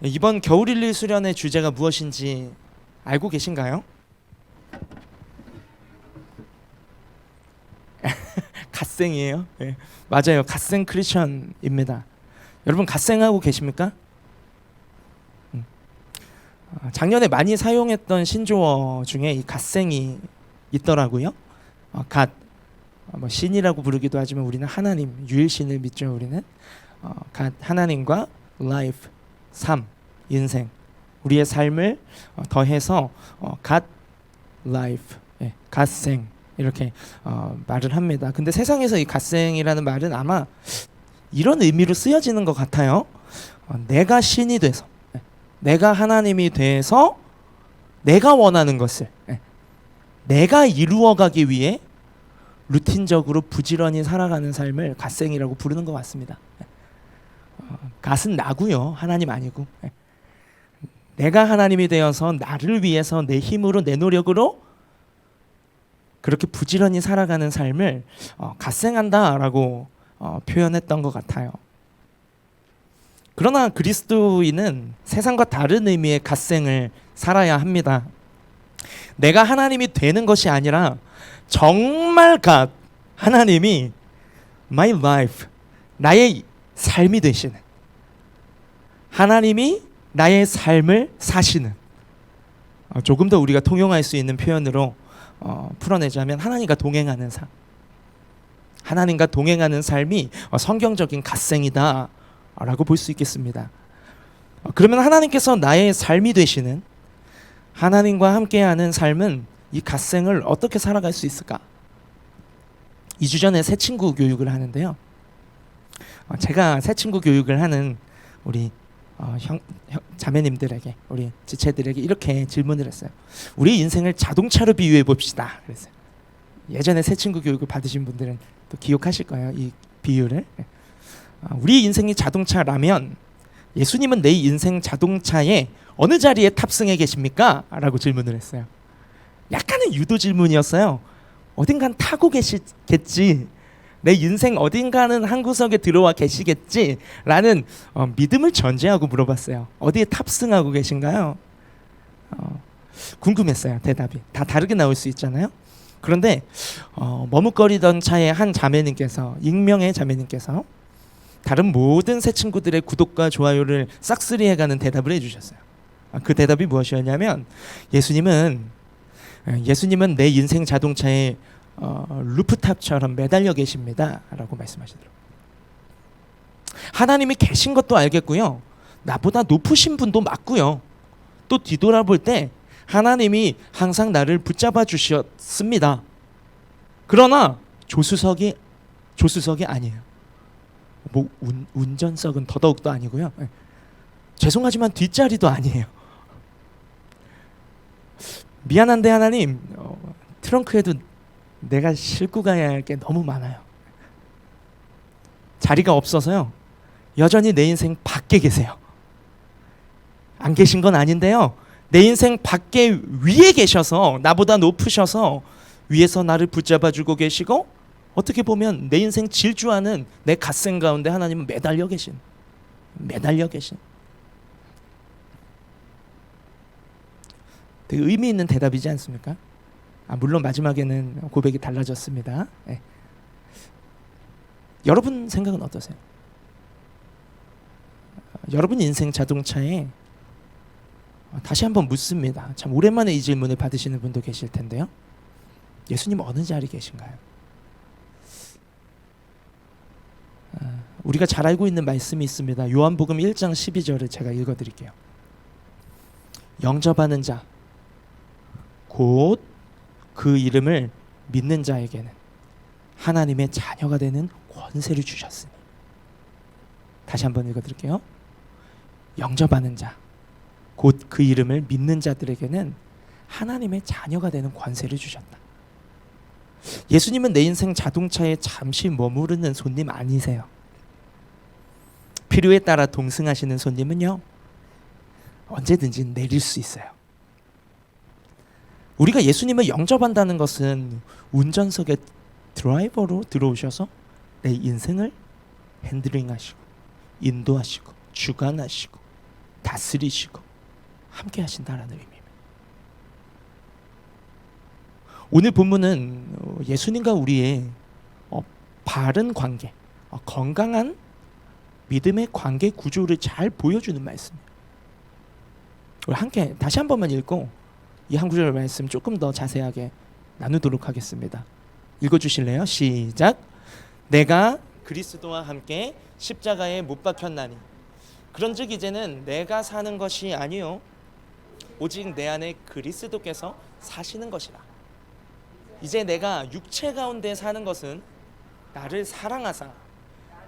이번 겨울일리 수련의 주제가 무엇인지 알고 계신가요? 갓생이에요. 네, 맞아요. 갓생 크리스천입니다. 여러분 갓생하고 계십니까? 작년에 많이 사용했던 신조어 중에 이 갓생이 있더라고요. 갓, 뭐 신이라고 부르기도 하지만 우리는 하나님, 유일신을 믿죠. 우리는 갓, 하나님과 life, 삶, 인생, 우리의 삶을 더해서 갓, life, 예, 갓생 이렇게 말을 합니다. 근데 세상에서 이 갓생이라는 말은 아마 이런 의미로 쓰여지는 것 같아요. 내가 신이 돼서, 내가 하나님이 돼서 내가 원하는 것을 내가 이루어가기 위해 루틴적으로 부지런히 살아가는 삶을 갓생이라고 부르는 것 같습니다. 갓은 나고요, 하나님 아니고. 내가 하나님이 되어서 나를 위해서 내 힘으로 내 노력으로 그렇게 부지런히 살아가는 삶을 갓생한다라고 표현했던 것 같아요. 그러나 그리스도인은 세상과 다른 의미의 갓생을 살아야 합니다. 내가 하나님이 되는 것이 아니라 정말 갓, 하나님이 my life, 나의 삶이 되시는, 하나님이 나의 삶을 사시는, 조금 더 우리가 통용할 수 있는 표현으로 풀어내자면 하나님과 동행하는 삶, 하나님과 동행하는 삶이 성경적인 갓생이다 라고 볼 수 있겠습니다. 그러면 하나님께서 나의 삶이 되시는, 하나님과 함께하는 삶은 이 갓생을 어떻게 살아갈 수 있을까? 2주 전에 새 친구 교육을 하는데요. 제가 새 친구 교육을 하는 우리 자매님들에게, 우리 지체들에게 이렇게 질문을 했어요. 우리 인생을 자동차로 비유해 봅시다. 그랬어요. 예전에 새 친구 교육을 받으신 분들은 또 기억하실 거예요, 이 비유를. 우리 인생이 자동차라면 예수님은 내 인생 자동차의 어느 자리에 탑승해 계십니까? 라고 질문을 했어요. 약간의 유도 질문이었어요. 어딘간 타고 계시겠지, 내 인생 어딘가는 한 구석에 들어와 계시겠지 라는 믿음을 전제하고 물어봤어요. 어디에 탑승하고 계신가요? 궁금했어요. 대답이 다 다르게 나올 수 있잖아요. 그런데 머뭇거리던 차에 한 자매님께서, 익명의 자매님께서 다른 모든 새 친구들의 구독과 좋아요를 싹쓸이해가는 대답을 해주셨어요. 그 대답이 무엇이었냐면 예수님은 내 인생 자동차에 루프탑처럼 매달려 계십니다 라고 말씀하시더라고요. 하나님이 계신 것도 알겠고요, 나보다 높으신 분도 맞고요, 또 뒤돌아볼 때 하나님이 항상 나를 붙잡아 주셨습니다. 그러나 조수석이 아니에요. 뭐 운전석은 더더욱도 아니고요. 죄송하지만 뒷자리도 아니에요. 미안한데 하나님, 트렁크에도 내가 싣고 가야 할 게 너무 많아요. 자리가 없어서요, 여전히 내 인생 밖에 계세요. 안 계신 건 아닌데요, 내 인생 밖에 위에 계셔서, 나보다 높으셔서 위에서 나를 붙잡아 주고 계시고, 어떻게 보면 내 인생 질주하는 내 갓생 가운데 하나님은 매달려 계신. 되게 의미 있는 대답이지 않습니까? 물론 마지막에는 고백이 달라졌습니다. 네. 여러분 생각은 어떠세요? 여러분 인생 자동차에 다시 한번 묻습니다. 참 오랜만에 이 질문을 받으시는 분도 계실 텐데요. 예수님 어느 자리 계신가요? 우리가 잘 알고 있는 말씀이 있습니다. 요한복음 1장 12절을 제가 읽어드릴게요. 영접하는 자, 곧 그 이름을 믿는 자에게는 하나님의 자녀가 되는 권세를 주셨으니. 다시 한번 읽어드릴게요. 영접하는 자, 곧 그 이름을 믿는 자들에게는 하나님의 자녀가 되는 권세를 주셨다. 예수님은 내 인생 자동차에 잠시 머무르는 손님 아니세요. 필요에 따라 동승하시는 손님은요, 언제든지 내릴 수 있어요. 우리가 예수님을 영접한다는 것은 운전석에 드라이버로 들어오셔서 내 인생을 핸들링하시고 인도하시고 주관하시고 다스리시고 함께 하신다라는 의미입니다. 오늘 본문은 예수님과 우리의 바른 관계, 건강한 믿음의 관계 구조를 잘 보여주는 말씀이에요. 우리 함께 다시 한 번만 읽고 이 한 구절 말씀 조금 더 자세하게 나누도록 하겠습니다. 읽어주실래요? 시작. 내가 그리스도와 함께 십자가에 못 박혔나니 그런즉 이제는 내가 사는 것이 아니요 오직 내 안에 그리스도께서 사시는 것이라. 이제 내가 육체 가운데 사는 것은 나를 사랑하사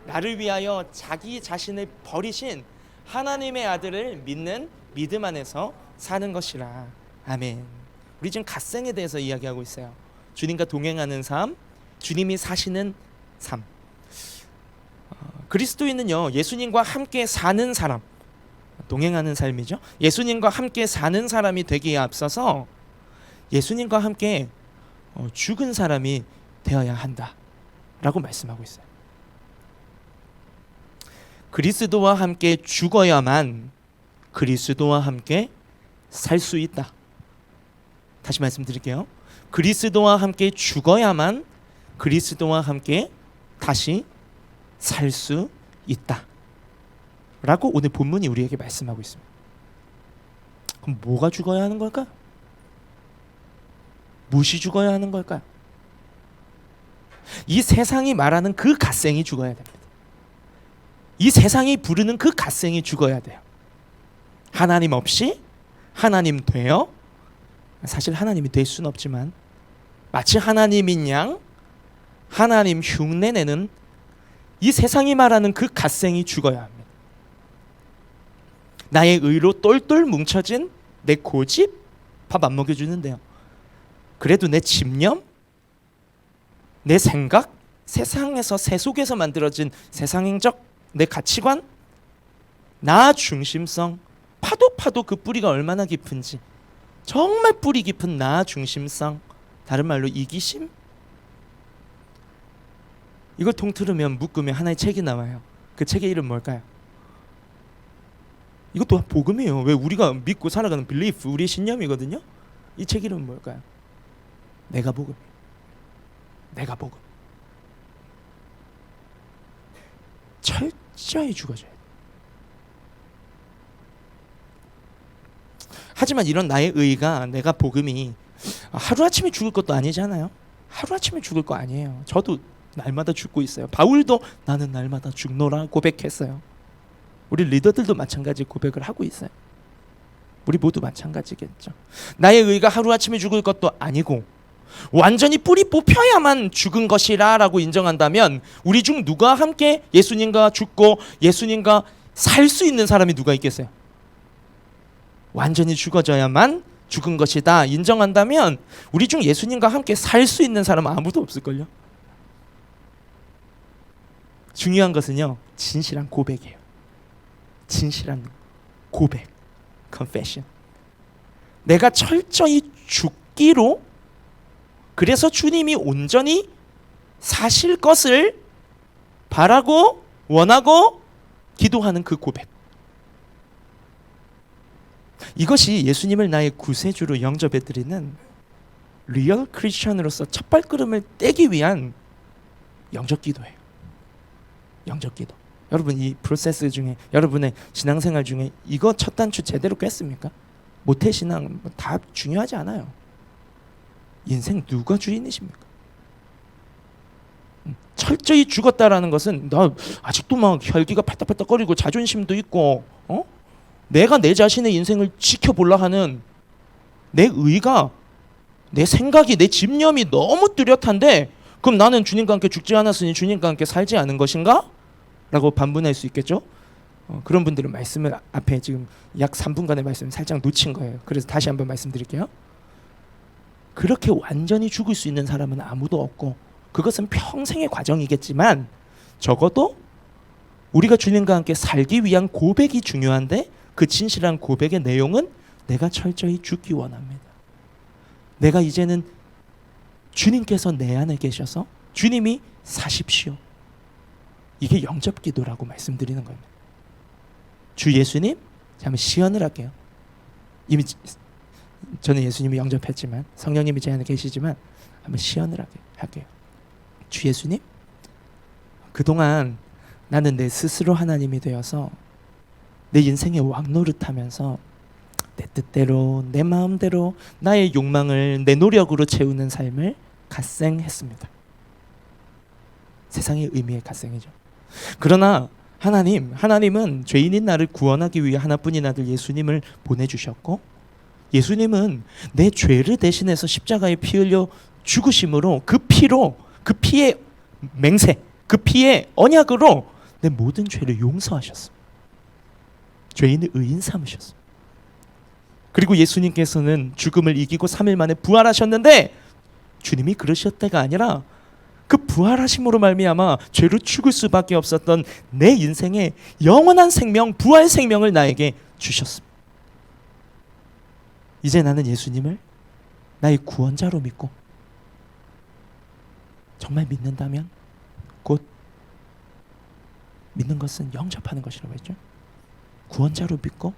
나를 위하여 자기 자신을 버리신 하나님의 아들을 믿는 믿음 안에서 사는 것이라. 아멘. 우리 지금 갓생에 대해서 이야기하고 있어요. 주님과 동행하는 삶, 주님이 사시는 삶. 그리스도인은요, 예수님과 함께 사는 사람, 동행하는 삶이죠. 예수님과 함께 사는 사람이 되기에 앞서서 예수님과 함께 죽은 사람이 되어야 한다라고 말씀하고 있어요. 그리스도와 함께 죽어야만 그리스도와 함께 살 수 있다. 다시 말씀드릴게요. 그리스도와 함께 죽어야만 그리스도와 함께 다시 살 수 있다 라고 오늘 본문이 우리에게 말씀하고 있습니다. 그럼 뭐가 죽어야 하는 걸까요? 무엇이 죽어야 하는 걸까요? 이 세상이 말하는 그 갓생이 죽어야 됩니다. 이 세상이 부르는 그 갓생이 죽어야 돼요. 하나님 없이 하나님 되어, 사실 하나님이 될 수는 없지만 마치 하나님인 양 하나님 흉내내는 이 세상이 말하는 그 갓생이 죽어야 합니다. 나의 의로 똘똘 뭉쳐진 내 고집, 밥 안 먹여주는데요. 그래도 내 집념, 내 생각, 세상에서 세 속에서 만들어진 세상행적 내 가치관, 나 중심성, 파도 그 뿌리가 얼마나 깊은지, 정말 뿌리 깊은 나 중심성, 다른 말로 이기심, 이걸 통틀으면 묶으면 하나의 책이 나와요. 그 책의 이름 뭘까요? 이것도 복음이에요. 왜 우리가 믿고 살아가는 belief, 우리의 신념이거든요. 이 책 이름은 뭘까요? 내가 복음. 내가 복음. 철저히 죽어줘야 돼. 하지만 이런 나의 의가, 내가 복음이 하루아침에 죽을 것도 아니잖아요. 하루아침에 죽을 거 아니에요. 저도 날마다 죽고 있어요. 바울도 나는 날마다 죽노라 고백했어요. 우리 리더들도 마찬가지 고백을 하고 있어요. 우리 모두 마찬가지겠죠. 나의 의가 하루아침에 죽을 것도 아니고 완전히 뿌리 뽑혀야만 죽은 것이라 라고 인정한다면 우리 중 누가 함께 예수님과 죽고 예수님과 살 수 있는 사람이 누가 있겠어요? 완전히 죽어져야만 죽은 것이다 인정한다면 우리 중 예수님과 함께 살 수 있는 사람은 아무도 없을걸요. 중요한 것은요, 진실한 고백이에요. 진실한 고백, confession. 내가 철저히 죽기로, 그래서 주님이 온전히 사실 것을 바라고 원하고 기도하는 그 고백. 이것이 예수님을 나의 구세주로 영접해드리는 리얼 크리스천으로서 첫 발걸음을 떼기 위한 영접 기도예요. 영접 기도. 여러분 이 프로세스 중에, 여러분의 신앙생활 중에 이거 첫 단추 제대로 꿰습니까? 모태신앙 다 중요하지 않아요. 인생 누가 주인이십니까? 철저히 죽었다라는 것은 나 아직도 막 혈기가 팔딱팔딱거리고 자존심도 있고 내가 내 자신의 인생을 지켜보려 하는 내 의가, 내 생각이, 내 집념이 너무 뚜렷한데 그럼 나는 주님과 함께 죽지 않았으니 주님과 함께 살지 않은 것인가? 라고 반문할 수 있겠죠. 그런 분들은 말씀을 앞에 지금 약 3분간의 말씀을 살짝 놓친 거예요. 그래서 다시 한번 말씀드릴게요. 그렇게 완전히 죽을 수 있는 사람은 아무도 없고 그것은 평생의 과정이겠지만 적어도 우리가 주님과 함께 살기 위한 고백이 중요한데 그 진실한 고백의 내용은 내가 철저히 죽기 원합니다. 내가 이제는 주님께서 내 안에 계셔서 주님이 사십시오. 이게 영접기도라고 말씀드리는 겁니다. 주 예수님, 자, 한번 시연을 할게요. 이미 저는 예수님을 영접했지만 성령님이 제 안에 계시지만 한번 시연을 할게요. 주 예수님, 그동안 나는 내 스스로 하나님이 되어서 내 인생의 왕노릇하면서 내 뜻대로 내 마음대로 나의 욕망을 내 노력으로 채우는 삶을 갓생했습니다. 세상의 의미의 갓생이죠. 그러나 하나님은 죄인인 나를 구원하기 위해 하나뿐인 아들 예수님을 보내주셨고, 예수님은 내 죄를 대신해서 십자가에 피 흘려 죽으심으로 그 피의 맹세, 그 피의 언약으로 내 모든 죄를 용서하셨습니다. 죄인을 의인 삼으셨습니다. 그리고 예수님께서는 죽음을 이기고 3일 만에 부활하셨는데, 주님이 그러셨을 때가 아니라 그 부활하심으로 말미암아 죄로 죽을 수밖에 없었던 내 인생의 영원한 생명, 부활 생명을 나에게 주셨습니다. 이제 나는 예수님을 나의 구원자로 믿고, 정말 믿는다면 곧 믿는 것은 영접하는 것이라고 했죠. 구원자로 믿고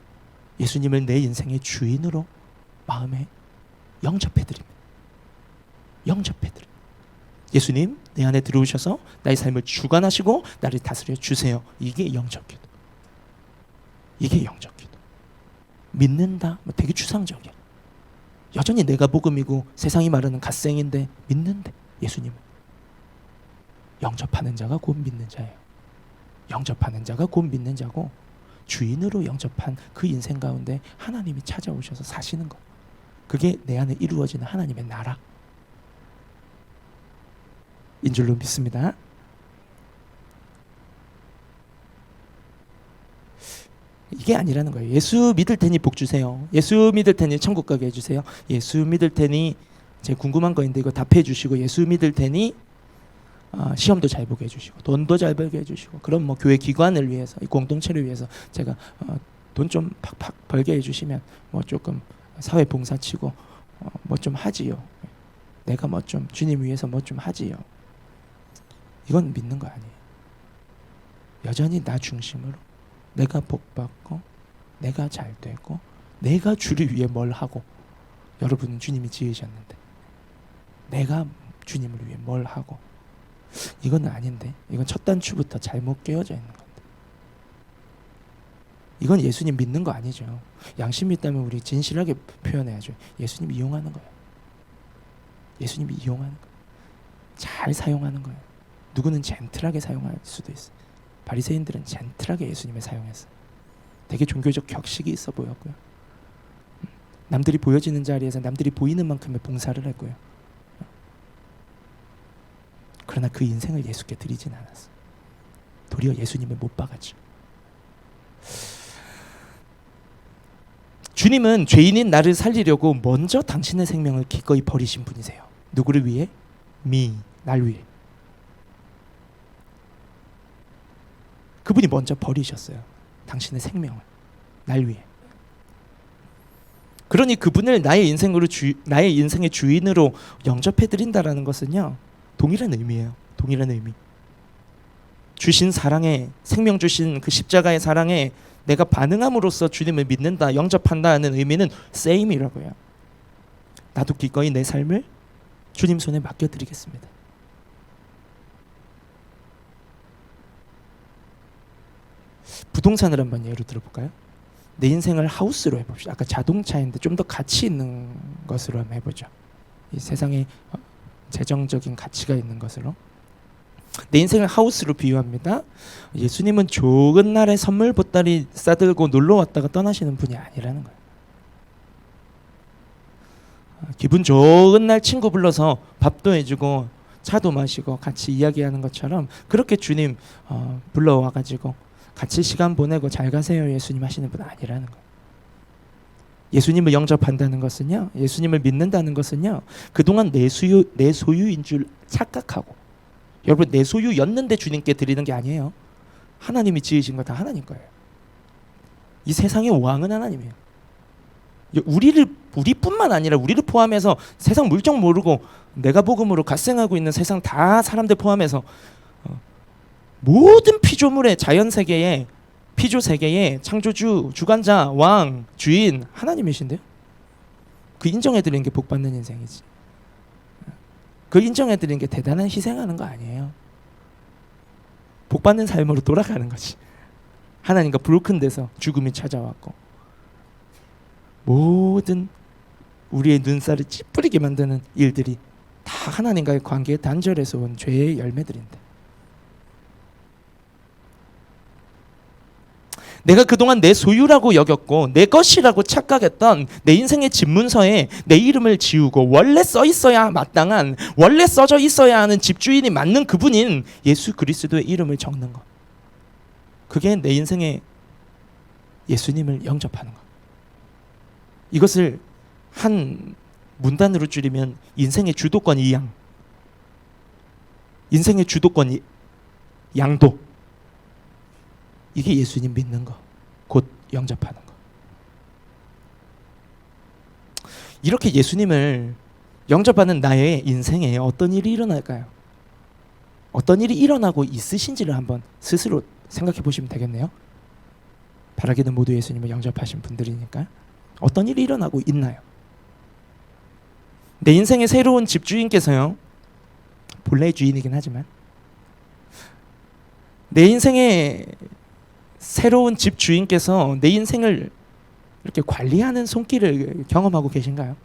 예수님을 내 인생의 주인으로 마음에 영접해드립니다. 예수님, 내 안에 들어오셔서 나의 삶을 주관하시고 나를 다스려 주세요. 이게 영접기도. 믿는다, 되게 추상적이야. 여전히 내가 복음이고 세상이 말하는 갓생인데 믿는데, 예수님은 영접하는 자가 곧 믿는 자예요. 영접하는 자가 곧 믿는 자고, 주인으로 영접한 그 인생 가운데 하나님이 찾아오셔서 사시는 것, 그게 내 안에 이루어지는 하나님의 나라 인 줄로 믿습니다. 이게 아니라는 거예요. 예수 믿을 테니 복 주세요. 예수 믿을 테니 천국 가게 해주세요. 예수 믿을 테니, 제 궁금한 거인데 이거 답해 주시고, 예수 믿을 테니 시험도 잘 보게 해주시고, 돈도 잘 벌게 해주시고, 그럼 뭐 교회 기관을 위해서, 이 공동체를 위해서 제가 돈 좀 팍팍 벌게 해주시면 뭐 조금 사회 봉사치고 뭐 좀 하지요. 내가 뭐 좀 주님 위해서 뭐 좀 하지요. 이건 믿는 거 아니에요. 여전히 나 중심으로 내가 복받고 내가 잘 되고 내가 주를 위해 뭘 하고, 여러분은 주님이 지으셨는데 내가 주님을 위해 뭘 하고, 이건 아닌데, 이건 첫 단추부터 잘못 깨어져 있는 건데, 이건 예수님 믿는 거 아니죠. 양심이 있다면 우리 진실하게 표현해야죠. 예수님 이용하는 거예요. 예수님이 이용하는 거예요. 잘 사용하는 거예요. 누구는 젠틀하게 사용할 수도 있어요. 바리새인들은 젠틀하게 예수님을 사용했어요. 되게 종교적 격식이 있어 보였고요. 남들이 보여지는 자리에서 남들이 보이는 만큼의 봉사를 했고요. 그러나 그 인생을 예수께 드리진 않았어요. 도리어 예수님을 못 박았죠. 주님은 죄인인 나를 살리려고 먼저 당신의 생명을 기꺼이 버리신 분이세요. 누구를 위해? 날 위해. 그분이 먼저 버리셨어요. 당신의 생명을 날 위해. 그러니 그분을 나의 인생의 주인으로 영접해 드린다라는 것은요, 동일한 의미예요. 동일한 의미. 주신 사랑에, 생명 주신 그 십자가의 사랑에 내가 반응함으로써 주님을 믿는다, 영접한다는 의미는 세임이라고요. 나도 기꺼이 내 삶을 주님 손에 맡겨드리겠습니다. 부동산을 한번 예로 들어볼까요? 내 인생을 하우스로 해봅시다. 아까 자동차인데 좀 더 가치 있는 것으로 한번 해보죠. 이 세상에 재정적인 가치가 있는 것으로. 내 인생을 하우스로 비유합니다. 예수님은 좋은 날에 선물 보따리 싸들고 놀러 왔다가 떠나시는 분이 아니라는 거예요. 기분 좋은 날 친구 불러서 밥도 해주고 차도 마시고 같이 이야기하는 것처럼 그렇게 주님 불러와가지고 같이 시간 보내고 잘 가세요 예수님 하시는 분 아니라는 거예요. 예수님을 영접한다는 것은요, 예수님을 믿는다는 것은요, 그동안 내 소유인 줄 착각하고, 여러분 내 소유였는데 주님께 드리는 게 아니에요. 하나님이 지으신 거 다 하나님 거예요. 이 세상의 왕은 하나님이에요. 우리뿐만 아니라 우리를 포함해서 세상 물정 모르고 내가 복음으로 갓생하고 있는 세상 다 사람들 포함해서 모든 피조물의 자연 세계에 피조 세계의 창조주, 주관자, 왕, 주인 하나님이신데요. 그 인정해드리는 게 복받는 인생이지. 그 인정해드리는 게 대단한 희생하는 거 아니에요. 복받는 삶으로 돌아가는 거지. 하나님과 불큰 데서 죽음이 찾아왔고 모든 우리의 눈살을 찌푸리게 만드는 일들이 다 하나님과의 관계의 단절에서 온 죄의 열매들인데, 내가 그동안 내 소유라고 여겼고 내 것이라고 착각했던 내 인생의 집문서에 내 이름을 지우고 원래 써 있어야 마땅한, 원래 써져 있어야 하는 집주인이 맞는 그분인 예수 그리스도의 이름을 적는 것, 그게 내 인생의 예수님을 영접하는 것. 이것을 한 문단으로 줄이면 인생의 주도권 이양, 인생의 주도권 양도, 이게 예수님 믿는 거, 곧 영접하는 거. 이렇게 예수님을 영접하는 나의 인생에 어떤 일이 일어날까요? 어떤 일이 일어나고 있으신지를 한번 스스로 생각해 보시면 되겠네요. 바라기는 모두 예수님을 영접하신 분들이니까 어떤 일이 일어나고 있나요? 내 인생의 새로운 집주인께서요, 본래의 주인이긴 하지만 내 인생의 새로운 집주인께서 내 인생을 이렇게 관리하는 손길을 경험하고 계신가요?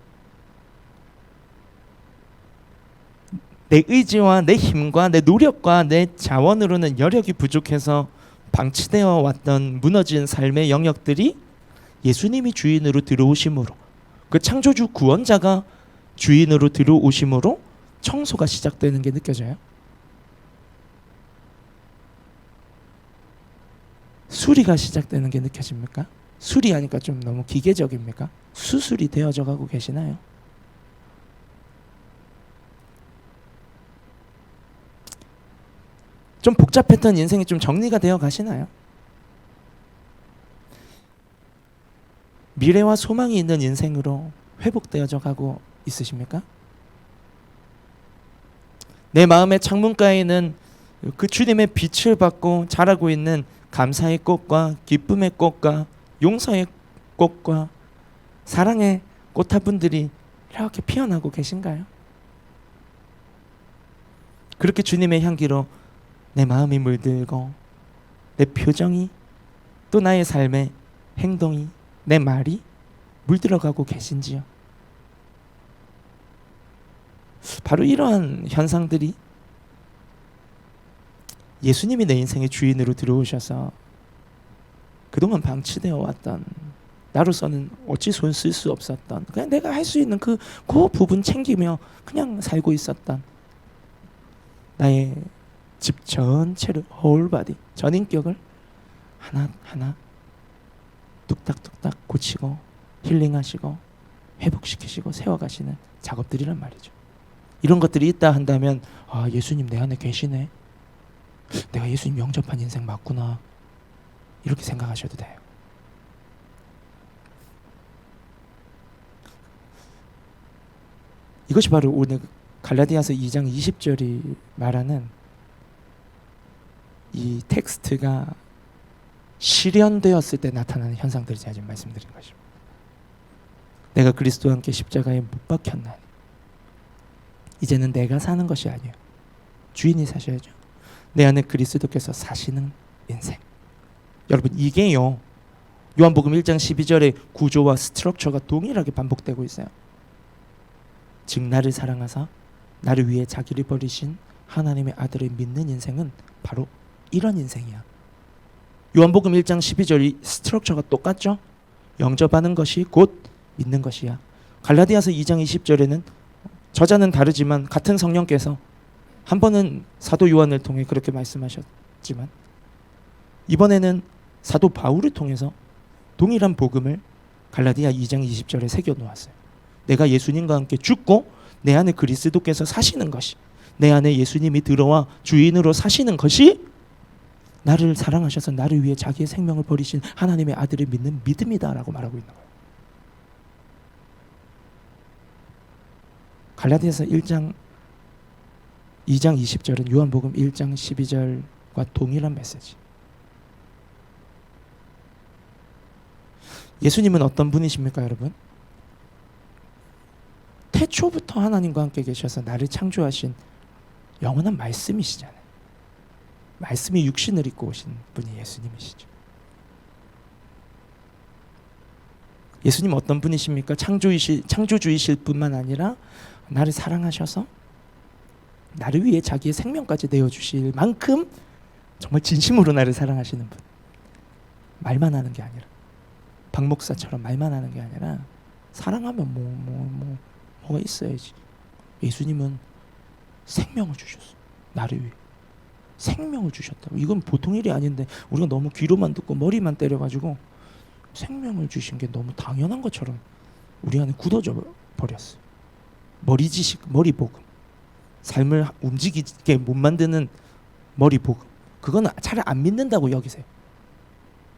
내 의지와 내 힘과 내 노력과 내 자원으로는 여력이 부족해서 방치되어 왔던 무너진 삶의 영역들이 예수님이 주인으로 들어오심으로, 그 창조주 구원자가 주인으로 들어오심으로 청소가 시작되는 게 느껴져요. 수리가 시작되는 게 느껴집니까? 수리하니까 좀 너무 기계적입니까? 수술이 되어져 가고 계시나요? 좀 복잡했던 인생이 좀 정리가 되어 가시나요? 미래와 소망이 있는 인생으로 회복되어져 가고 있으십니까? 내 마음의 창문가에는 그 주님의 빛을 받고 자라고 있는 감사의 꽃과 기쁨의 꽃과 용서의 꽃과 사랑의 꽃화분들이 이렇게 피어나고 계신가요? 그렇게 주님의 향기로 내 마음이 물들고 내 표정이, 또 나의 삶의 행동이, 내 말이 물들어가고 계신지요? 바로 이러한 현상들이 예수님이 내 인생의 주인으로 들어오셔서 그동안 방치되어 왔던, 나로서는 어찌 손 쓸 수 없었던, 그냥 내가 할 수 있는 그 부분 챙기며 그냥 살고 있었던 나의 집 전체를, whole body, 전인격을 하나하나 뚝딱뚝딱 고치고 힐링하시고 회복시키시고 세워가시는 작업들이란 말이죠. 이런 것들이 있다 한다면, 아, 예수님 내 안에 계시네, 내가 예수님 영접한 인생 맞구나, 이렇게 생각하셔도 돼요. 이것이 바로 오늘 갈라디아서 2장 20절이 말하는 이 텍스트가 실현되었을 때 나타나는 현상들을 제가 지금 말씀드린 것입니다. 내가 그리스도와 함께 십자가에 못 박혔나니 이제는 내가 사는 것이 아니에요. 주인이 사셔야죠. 내 안에 그리스도께서 사시는 인생. 여러분, 이게요, 요한복음 1장 12절의 구조와 스트럭처가 동일하게 반복되고 있어요. 즉 나를 사랑하사 나를 위해 자기를 버리신 하나님의 아들을 믿는 인생은 바로 이런 인생이야. 요한복음 1장 12절이 스트럭처가 똑같죠? 영접하는 것이 곧 믿는 것이야. 갈라디아서 2장 20절에는 저자는 다르지만 같은 성령께서 한 번은 사도 요한을 통해 그렇게 말씀하셨지만 이번에는 사도 바울을 통해서 동일한 복음을 갈라디아 2장 20절에 새겨 놓았어요. 내가 예수님과 함께 죽고 내 안에 그리스도께서 사시는 것이, 내 안에 예수님이 들어와 주인으로 사시는 것이 나를 사랑하셔서 나를 위해 자기의 생명을 버리신 하나님의 아들을 믿는 믿음이다라고 말하고 있는 거예요. 갈라디아서 2장 20절은 요한복음 1장 12절과 동일한 메시지. 예수님은 어떤 분이십니까, 여러분? 태초부터 하나님과 함께 계셔서 나를 창조하신 영원한 말씀이시잖아요. 말씀이 육신을 입고 오신 분이 예수님이시죠. 예수님 어떤 분이십니까? 창조주이실 뿐만 아니라 나를 사랑하셔서 나를 위해 자기의 생명까지 내어주실 만큼 정말 진심으로 나를 사랑하시는 분. 말만 하는 게 아니라, 박 목사처럼 말만 하는 게 아니라 사랑하면 뭐가 있어야지. 예수님은 생명을 주셨어. 나를 위해 생명을 주셨다고. 이건 보통 일이 아닌데 우리가 너무 귀로만 듣고 머리만 때려가지고 생명을 주신 게 너무 당연한 것처럼 우리 안에 굳어져 버렸어요. 머리 복음, 삶을 움직이게 못 만드는 머리 복음, 그건 차라리 안 믿는다고 여기세요.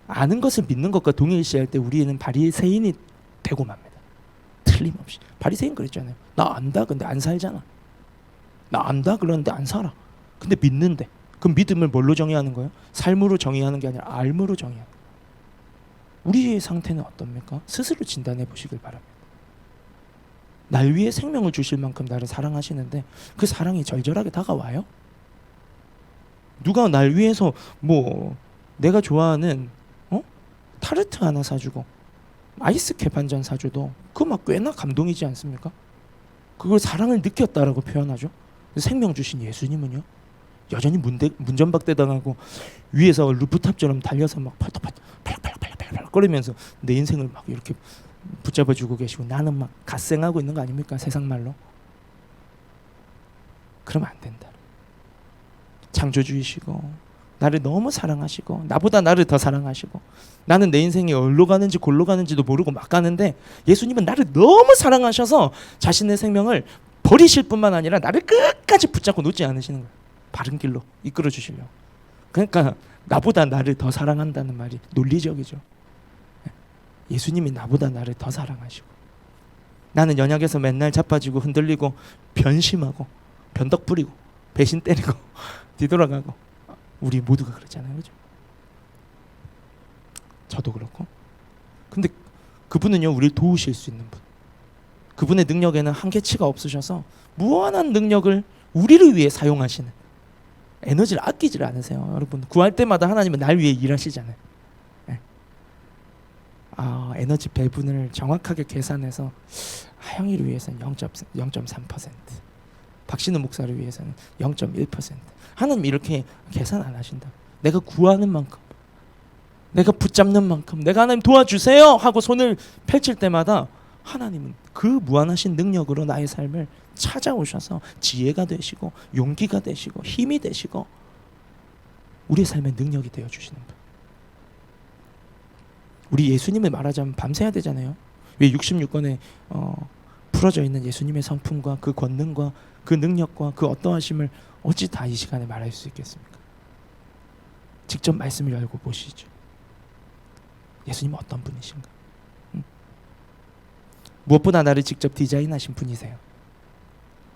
아는 것을 믿는 것과 동일시할 때 우리는 바리새인이 되고 맙니다. 틀림없이. 바리새인 그랬잖아요. 나 안다 근데 안 살잖아. 나 안다 그러는데 안 살아. 근데 믿는데. 그 믿음을 뭘로 정의하는 거예요? 삶으로 정의하는 게 아니라 알므로 정의하는 거예요. 우리의 상태는 어떻습니까? 스스로 진단해 보시길 바랍니다. 날 위해 생명을 주실 만큼 나를 사랑하시는데 그 사랑이 절절하게 다가와요? 누가 날 위해서 내가 좋아하는 타르트 하나 사주고 아이스캡 한 잔 사줘도 그거 막 꽤나 감동이지 않습니까? 그걸 사랑을 느꼈다라고 표현하죠. 생명 주신 예수님은요, 여전히 문전박대 당하고 위에서 루프탑처럼 달려서 막 팔팔팔팔팔팔 거리면서 내 인생을 막 이렇게 붙잡아주고 계시고 나는 막 갓생하고 있는 거 아닙니까? 세상 말로. 그러면 안 된다. 창조주이시고 나를 너무 사랑하시고 나보다 나를 더 사랑하시고 나는 내 인생이 어디로 가는지 골로 가는지도 모르고 막 가는데 예수님은 나를 너무 사랑하셔서 자신의 생명을 버리실 뿐만 아니라 나를 끝까지 붙잡고 놓지 않으시는 거예요. 바른 길로 이끌어 주시려고. 그러니까 나보다 나를 더 사랑한다는 말이 논리적이죠. 예수님이 나보다 나를 더 사랑하시고 나는 연약해서 맨날 자빠지고 흔들리고 변심하고 변덕 부리고 배신 때리고 뒤돌아가고 우리 모두가 그렇잖아요. 그죠? 저도 그렇고. 근데 그분은요, 우리를 도우실 수 있는 분. 그분의 능력에는 한계치가 없으셔서 무한한 능력을 우리를 위해 사용하시는, 에너지를 아끼질 않으세요. 여러분 구할 때마다 하나님은 날 위해 일하시잖아요. 네. 에너지 배분을 정확하게 계산해서 하영이를 위해서는 0.3%, 박신우 목사를 위해서는 0.1%. 하나님 이렇게 계산 안 하신다. 내가 구하는 만큼, 내가 붙잡는 만큼, 내가 하나님 도와주세요 하고 손을 펼칠 때마다 하나님은 그 무한하신 능력으로 나의 삶을 찾아오셔서 지혜가 되시고 용기가 되시고 힘이 되시고 우리의 삶의 능력이 되어주시는 분. 우리 예수님을 말하자면 밤새야 되잖아요. 왜 66권에 풀어져 있는 예수님의 성품과 그 권능과 그 능력과 그 어떠하심을 어찌 다 이 시간에 말할 수 있겠습니까? 직접 말씀을 열고 보시죠. 예수님은 어떤 분이신가? 무엇보다 나를 직접 디자인하신 분이세요.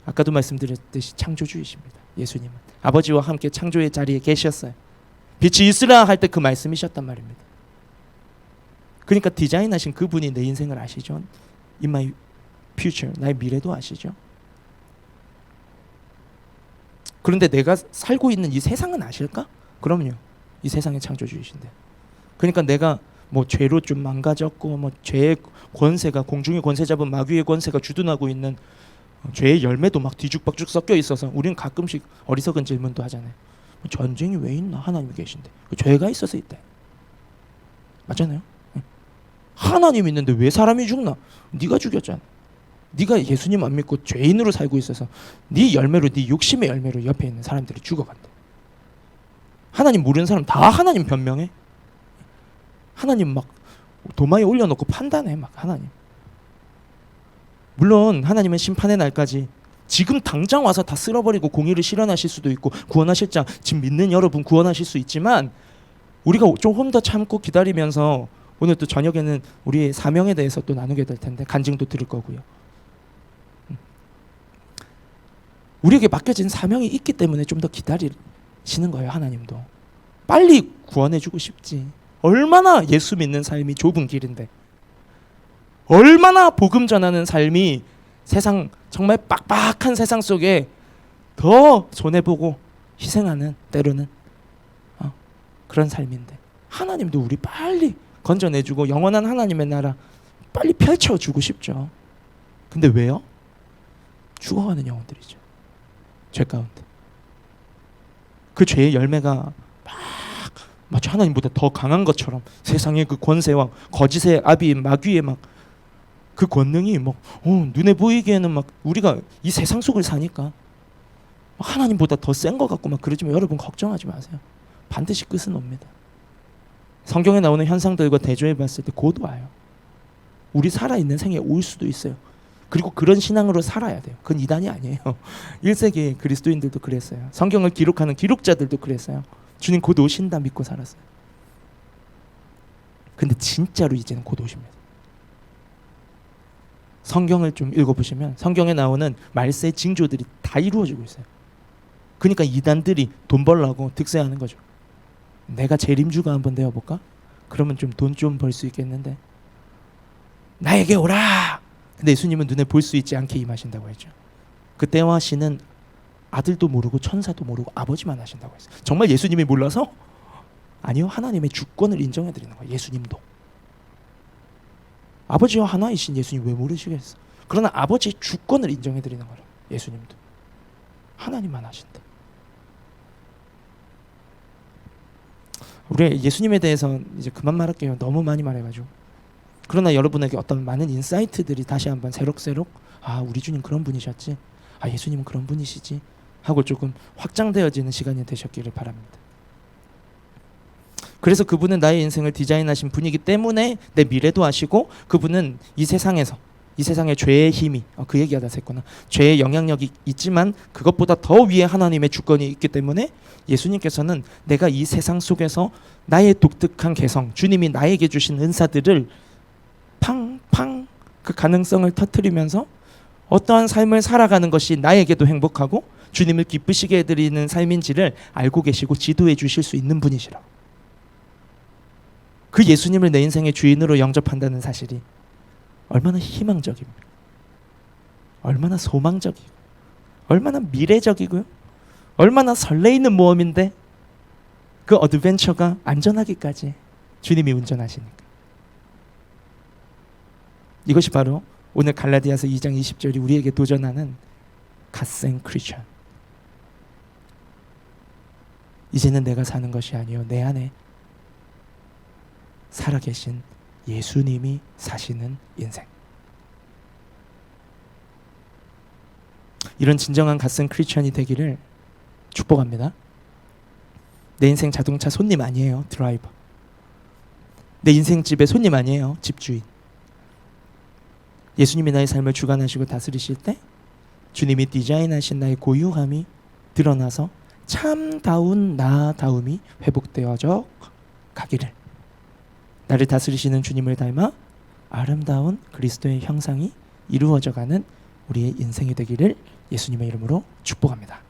아까도 말씀드렸듯이 창조주이십니다. 예수님은 아버지와 함께 창조의 자리에 계셨어요. 빛이 있으라 할 때 그 말씀이셨단 말입니다. 그러니까 디자인하신 그분이 내 인생을 아시죠? In my future, 나의 미래도 아시죠? 그런데 내가 살고 있는 이 세상은 아실까? 그럼요. 이 세상의 창조주이신데. 그러니까 내가 죄로 좀 망가졌고 죄의 권세가, 공중의 권세 잡은 마귀의 권세가 주둔하고 있는 죄의 열매도 막 뒤죽박죽 섞여 있어서 우리는 가끔씩 어리석은 질문도 하잖아요. 전쟁이 왜 있나? 하나님이 계신데. 죄가 있어서 있대. 맞잖아요. 하나님 있는데 왜 사람이 죽나? 네가 죽였잖아. 네가 예수님 안 믿고 죄인으로 살고 있어서 네 열매로, 네 욕심의 열매로 옆에 있는 사람들이 죽어간대. 하나님 모르는 사람 다 하나님 변명해. 하나님 막 도마에 올려놓고 판단해. 막 하나님. 물론 하나님은 심판의 날까지 지금 당장 와서 다 쓸어버리고 공의를 실현하실 수도 있고 구원하실 자 지금 믿는 여러분 구원하실 수 있지만 우리가 조금 더 참고 기다리면서 오늘 또 저녁에는 우리의 사명에 대해서 또 나누게 될 텐데 간증도 들을 거고요. 우리에게 맡겨진 사명이 있기 때문에 좀 더 기다리시는 거예요. 하나님도 빨리 구원해주고 싶지. 얼마나 예수 믿는 삶이 좁은 길인데 얼마나 복음 전하는 삶이 세상 정말 빡빡한 세상 속에 더 손해보고 희생하는 때로는 그런 삶인데 하나님도 우리 빨리 건져내주고 영원한 하나님의 나라 빨리 펼쳐주고 싶죠. 근데 왜요? 죽어가는 영혼들이죠. 죄 가운데. 그 죄의 열매가 마치 하나님보다 더 강한 것처럼 세상의 그 권세와 거짓의 아비 마귀의 막 그 권능이 막 눈에 보이기에는 막 우리가 이 세상 속을 사니까 하나님보다 더 센 것 같고 막 그러지만 여러분 걱정하지 마세요. 반드시 끝은 옵니다. 성경에 나오는 현상들과 대조해 봤을 때 곧 와요. 우리 살아있는 생에 올 수도 있어요. 그리고 그런 신앙으로 살아야 돼요. 그건 이단이 아니에요. 1세기 그리스도인들도 그랬어요. 성경을 기록하는 기록자들도 그랬어요. 주님 곧 오신다 믿고 살았어요. 근데 진짜로 이제는 곧 오십니다. 성경을 좀 읽어보시면 성경에 나오는 말세의 징조들이 다 이루어지고 있어요. 그러니까 이단들이 돈 벌려고 득세하는 거죠. 내가 재림주가 한번 되어볼까? 그러면 좀 돈 좀 벌 수 있겠는데 나에게 오라! 근데 예수님은 눈에 볼 수 있지 않게 임하신다고 했죠. 그때와 시는 아들도 모르고 천사도 모르고 아버지만 하신다고 했어요. 정말 예수님이 몰라서? 아니요. 하나님의 주권을 인정해드리는 거예요. 예수님도. 아버지와 하나이신 예수님 왜 모르시겠어? 그러나 아버지의 주권을 인정해드리는 거예요. 예수님도. 하나님만 하신다. 우리 예수님에 대해서 이제 그만 말할게요. 너무 많이 말해가지고. 그러나 여러분에게 어떤 많은 인사이트들이 다시 한번 새록새록 우리 주님 그런 분이셨지. 예수님은 그런 분이시지. 하고 조금 확장되어지는 시간이 되셨기를 바랍니다. 그래서 그분은 나의 인생을 디자인하신 분이기 때문에 내 미래도 아시고 그분은 이 세상에서 이 세상의 죄의 힘이 그 얘기하다 했구나. 죄의 영향력이 있지만 그것보다 더 위에 하나님의 주권이 있기 때문에 예수님께서는 내가 이 세상 속에서 나의 독특한 개성, 주님이 나에게 주신 은사들을 팡팡 그 가능성을 터뜨리면서 어떠한 삶을 살아가는 것이 나에게도 행복하고 주님을 기쁘시게 해드리는 삶인지를 알고 계시고 지도해 주실 수 있는 분이시라고. 그 예수님을 내 인생의 주인으로 영접한다는 사실이 얼마나 희망적입니까? 얼마나 소망적이고 얼마나 미래적이고요. 얼마나 설레이는 모험인데 그 어드벤처가 안전하기까지 주님이 운전하시니까. 이것이 바로 오늘 갈라디아서 2장 20절이 우리에게 도전하는 갓생 크리스천. 이제는 내가 사는 것이 아니요 내 안에 살아계신 예수님이 사시는 인생. 이런 진정한 갓생 크리스천이 되기를 축복합니다. 내 인생 자동차 손님 아니에요. 드라이버. 내 인생 집의 손님 아니에요. 집주인. 예수님이 나의 삶을 주관하시고 다스리실 때 주님이 디자인하신 나의 고유함이 드러나서 참다운 나다움이 회복되어져 가기를, 나를 다스리시는 주님을 닮아 아름다운 그리스도의 형상이 이루어져가는 우리의 인생이 되기를 예수님의 이름으로 축복합니다.